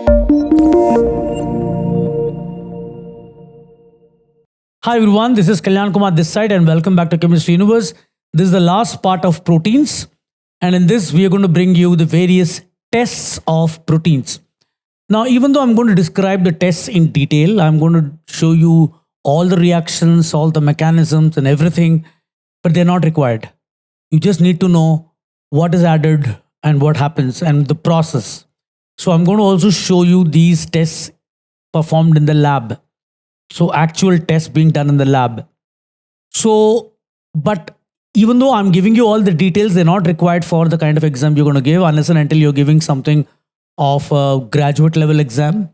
Hi everyone, this is Kalyan Kumar this side and welcome back to Chemistry Universe. This is the last part of proteins, and in this we are going to bring you the various tests of proteins. Now, even though I'm going to describe the tests in detail, I'm going to show you all the reactions, all the mechanisms and everything, but they're not required. You just need to know what is added and what happens and the process. So I'm going to also show you these tests performed in the lab. So actual tests being done in the lab. So, but even though I'm giving you all the details, they're not required for the kind of exam you're going to give unless and until you're giving something of a graduate level exam.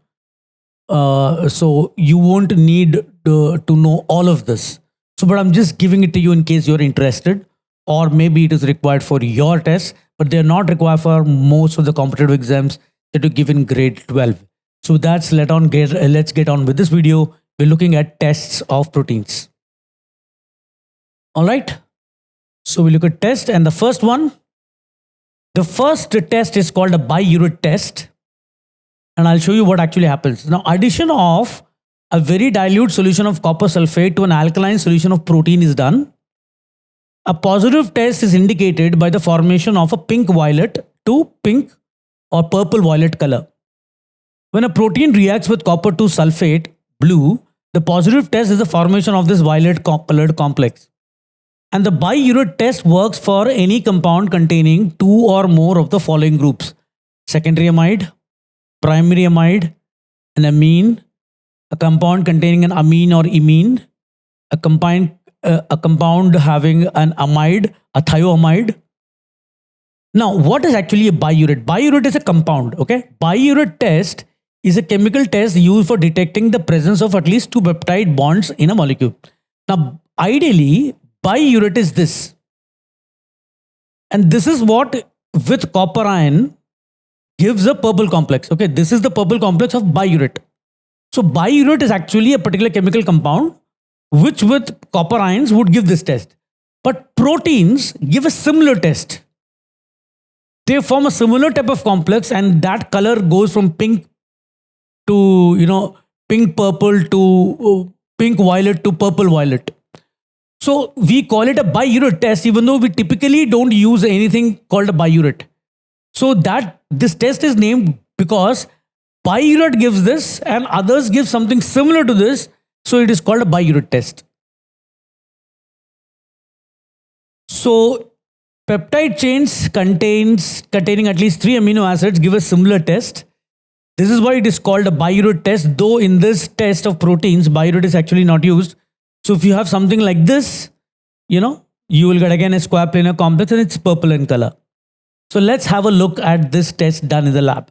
So you won't need to know all of this. So, but I'm just giving it to you in case you're interested, or maybe it is required for your test, but they're not required for most of the competitive exams that you give in grade 12. So let's get on with this video. We're looking at tests of proteins. All right. So we look at test, and the first test is called a biuret test. And I'll show you what actually happens. Now, addition of a very dilute solution of copper sulfate to an alkaline solution of protein is done. A positive test is indicated by the formation of a pink-violet to pink or purple-violet color. When a protein reacts with copper to sulfate, blue, the positive test is the formation of this violet colored complex. And the biuret test works for any compound containing two or more of the following groups: secondary amide, primary amide, an amine, a compound containing an amine or imine, a compound having an amide, a thioamide. Now, what is actually a biuret? Biuret is a compound, okay? Biuret test is a chemical test used for detecting the presence of at least two peptide bonds in a molecule. Now, ideally, biuret is this. And this is what with copper ion gives a purple complex. Okay, this is the purple complex of biuret. So, biuret is actually a particular chemical compound which with copper ions would give this test. But proteins give a similar test. They form a similar type of complex, and that color goes from pink to, pink purple to pink violet to purple violet. So we call it a biuret test, even though we typically don't use anything called a biuret. So that this test is named because biuret gives this and others give something similar to this. So it is called a biuret test. So peptide chains containing at least 3 amino acids give a similar test. This is why it is called a biuret test, though in this test of proteins, biuret is actually not used. So if you have something like this, you will get again a square planar complex and it's purple in color. So let's have a look at this test done in the lab.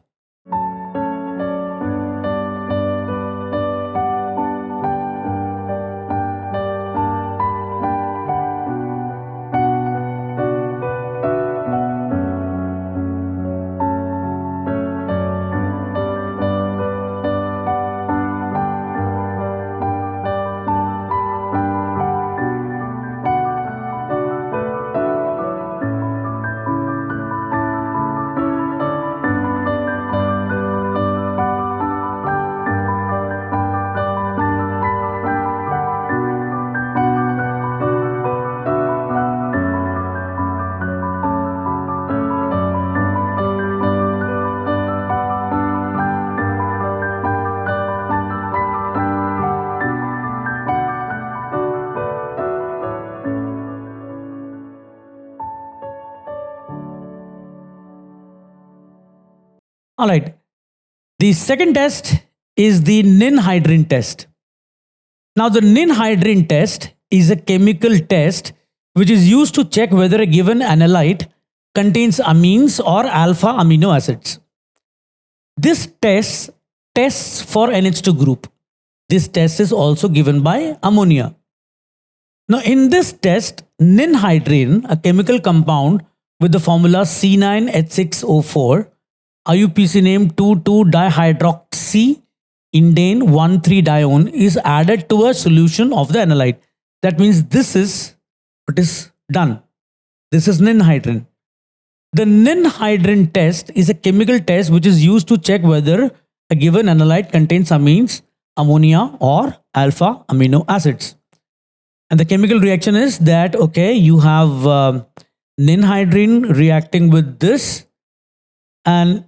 All right. The second test is the ninhydrin test. Now, the ninhydrin test is a chemical test which is used to check whether a given analyte contains amines or alpha amino acids. This test tests for NH2 group. This test is also given by ammonia. Now, in this test, ninhydrin, a chemical compound with the formula C9H6O4, IUPAC name 2,2-dihydroxy indane 1,3-dione, is added to a solution of the analyte. That means this is what is done. This is ninhydrin. The ninhydrin test is a chemical test which is used to check whether A given analyte contains amines, ammonia, or alpha amino acids. And the chemical reaction is that, okay, you have ninhydrine reacting with this, and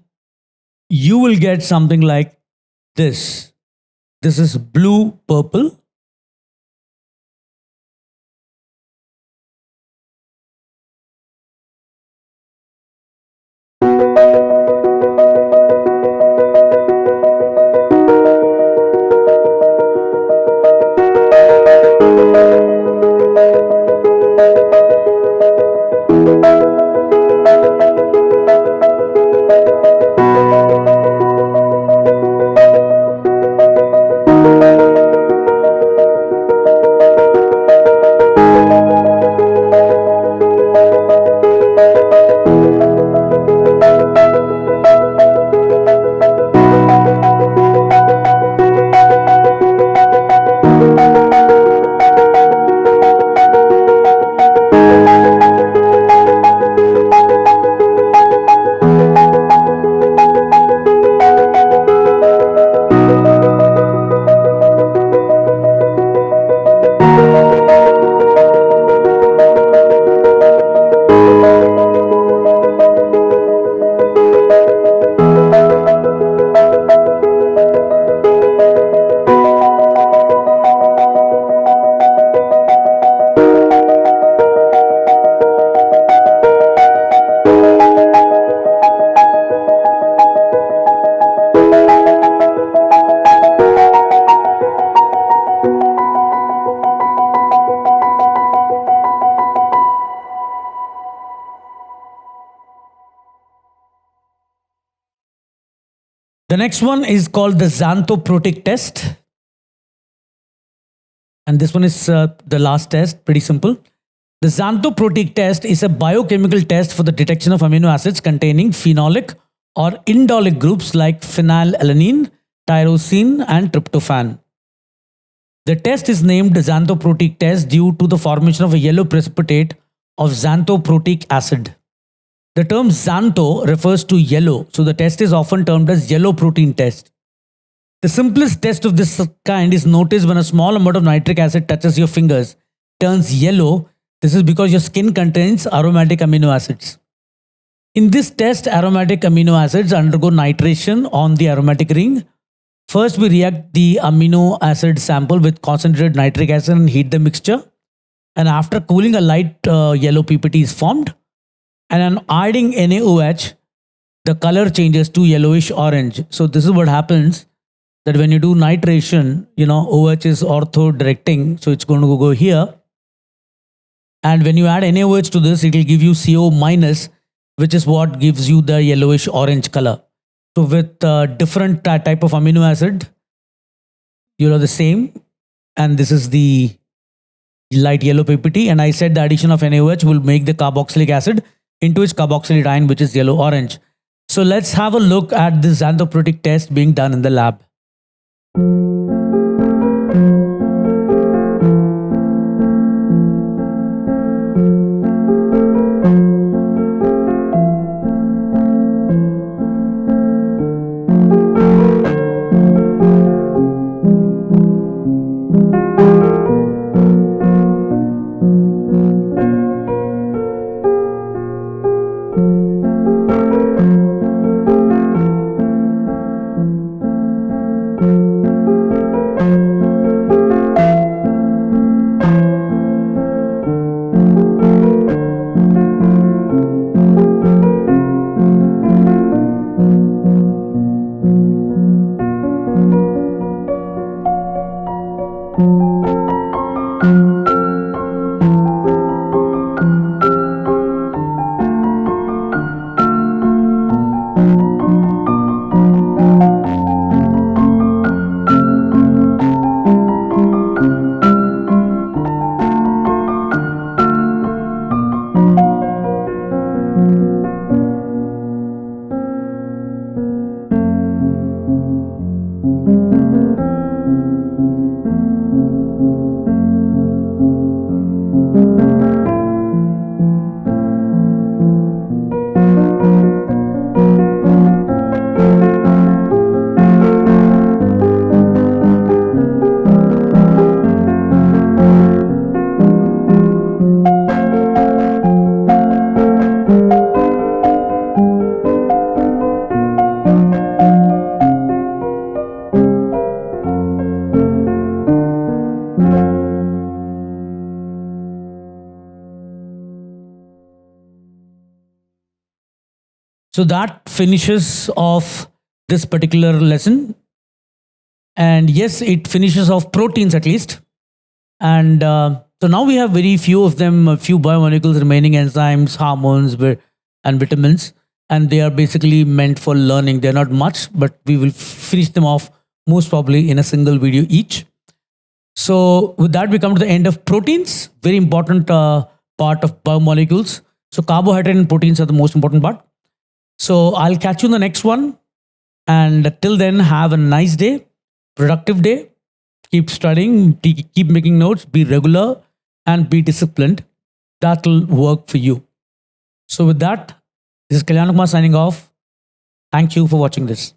you will get something like this. This is blue purple. The next one is called the xanthoprotic test. And this one is the last test, pretty simple. The xanthoprotic test is a biochemical test for the detection of amino acids containing phenolic or indolic groups like phenylalanine, tyrosine, and tryptophan. The test is named xanthoprotic test due to the formation of a yellow precipitate of xanthoprotic acid. The term xantho refers to yellow, so the test is often termed as yellow protein test. The simplest test of this kind is noticed when a small amount of nitric acid touches your fingers, turns yellow. This is because your skin contains aromatic amino acids. In this test, aromatic amino acids undergo nitration on the aromatic ring. First, we react the amino acid sample with concentrated nitric acid and heat the mixture. And after cooling, a light yellow PPT is formed. And on adding NaOH, the color changes to yellowish orange. So this is what happens, that when you do nitration, OH is ortho directing. So it's going to go here. And when you add NaOH to this, it will give you CO minus, which is what gives you the yellowish orange color. So with different type of amino acid, the same. And this is the light yellow PPT. And I said the addition of NaOH will make the carboxylic acid into its carboxylate ion, which is yellow orange. So let's have a look at this xanthoprotic test being done in the lab. So that finishes off this particular lesson. And yes, it finishes off proteins at least. And so now we have very few of them, a few biomolecules remaining, enzymes, hormones, and vitamins. And they are basically meant for learning. They're not much, but we will finish them off most probably in a single video each. So with that, we come to the end of proteins, very important part of biomolecules. So carbohydrate and proteins are the most important part. So I'll catch you in the next one. And till then, have a nice day, productive day. Keep studying, keep making notes, be regular and be disciplined. That will work for you. So with that, this is Kalyan Kumar signing off. Thank you for watching this.